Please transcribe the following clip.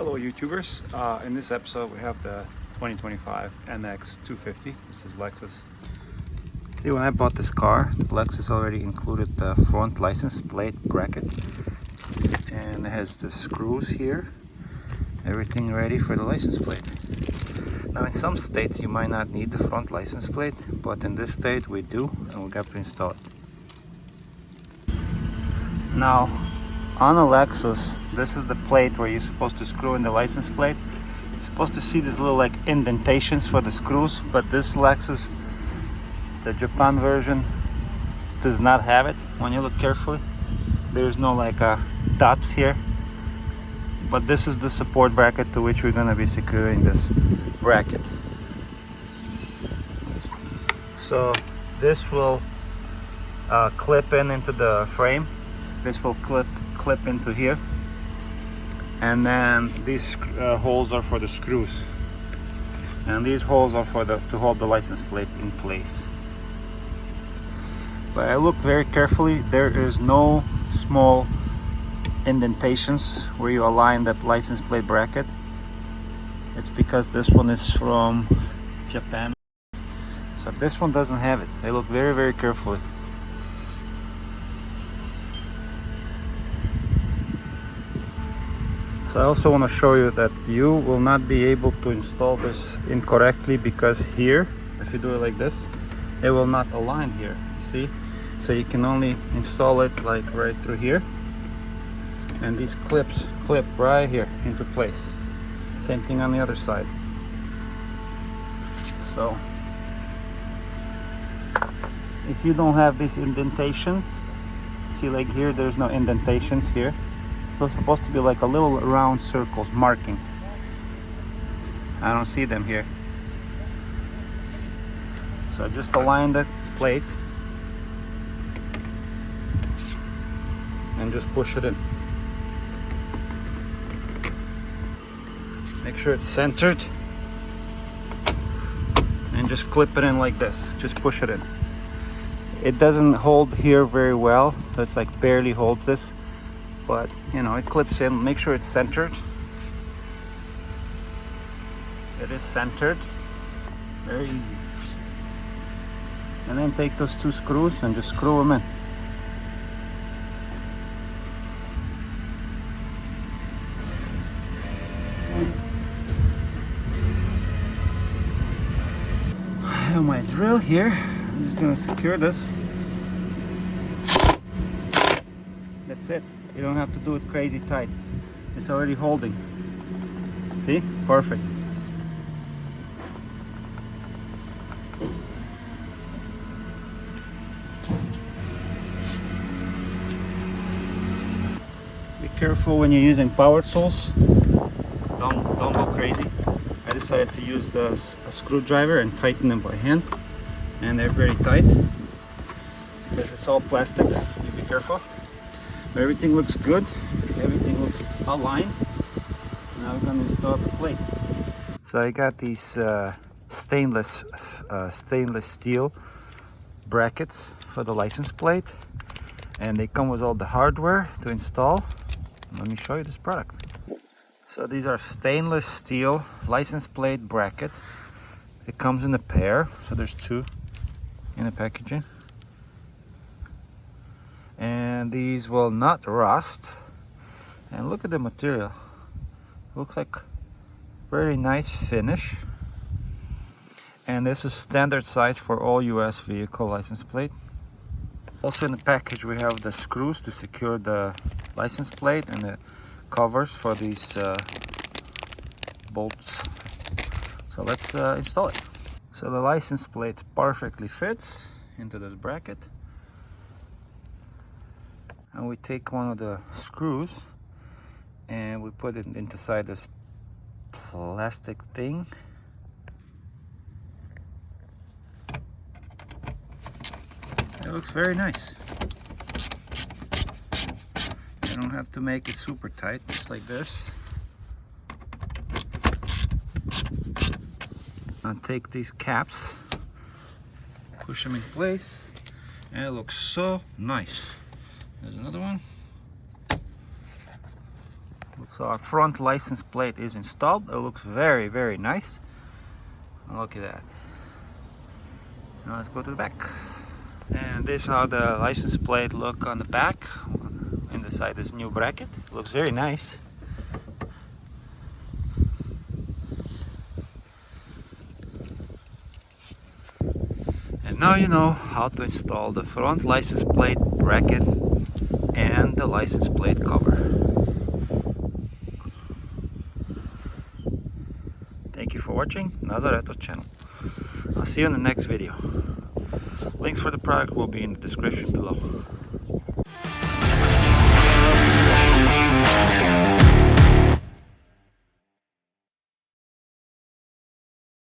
Hello YouTubers, in this episode we have the 2025 NX 250. This is Lexus. See, when I bought this car, Lexus already included the front license plate bracket, and it has the screws here, everything ready for the license plate. Now in some states you might not need the front license plate, but in this state we do, and we got to install it. Now on a Lexus, this is the plate where you're supposed to screw in the license plate. You're supposed to see these little like indentations for the screws, but this Lexus, the Japan version, does not have it. When you look carefully, there's no like dots here, but this is the support bracket to which we're going to be securing this bracket. So this will clip into the frame. This will clip into here, and then these holes are for the screws, and these holes are for to hold the license plate in place. But I look very carefully, there is no small indentations where you align that license plate bracket. It's because this one is from Japan, so this one doesn't have it. I look very carefully. So I also want to show you that you will not be able to install this incorrectly, because here, if you do it like this, it will not align here, you see? So you can only install it like right through here, and these clips clip right here into place. Same thing on the other side. So if you don't have these indentations, see, like here there's no indentations here. So it's supposed to be like a little round circles marking. I don't see them here. So just align the plate and just push it in. Make sure it's centered and just clip it in like this. Just push it in. It doesn't hold here very well, so it's like barely holds this. But you know, it clips in. Make sure it's centered. It is centered. Very easy. And then take those two screws and just screw them in. I have my drill here. I'm just going to secure this. That's it. You don't have to do it crazy tight. It's already holding. See? Perfect. Be careful when you're using power tools. Don't go crazy. I decided to use a screwdriver and tighten them by hand, and they're very tight because it's all plastic. You be careful. But everything looks good. Everything looks aligned. Now we're gonna install the plate. So I got these stainless steel brackets for the license plate, and they come with all the hardware to install. Let me show you this product. So these are stainless steel license plate bracket. It comes in a pair, so there's two in the packaging. And these will not rust. And look at the material. Looks like very nice finish. And this is standard size for all US vehicle license plate. Also in the package we have the screws to secure the license plate and the covers for these bolts. So let's install it. So the license plate perfectly fits into this bracket. And we take one of the screws and we put it inside this plastic thing. It looks very nice. You don't have to make it super tight, just like this. Now take these caps, push them in place, and it looks so nice. There's another one. So our front license plate is installed. It looks very, very nice. Look at that. Now let's go to the back. And this is how the license plate look on the back. In the side is new bracket. It looks very nice. And now you know how to install the front license plate bracket and the license plate cover. Thank you for watching Nazareto channel. I'll see you in the next video. Links for the product will be in the description below.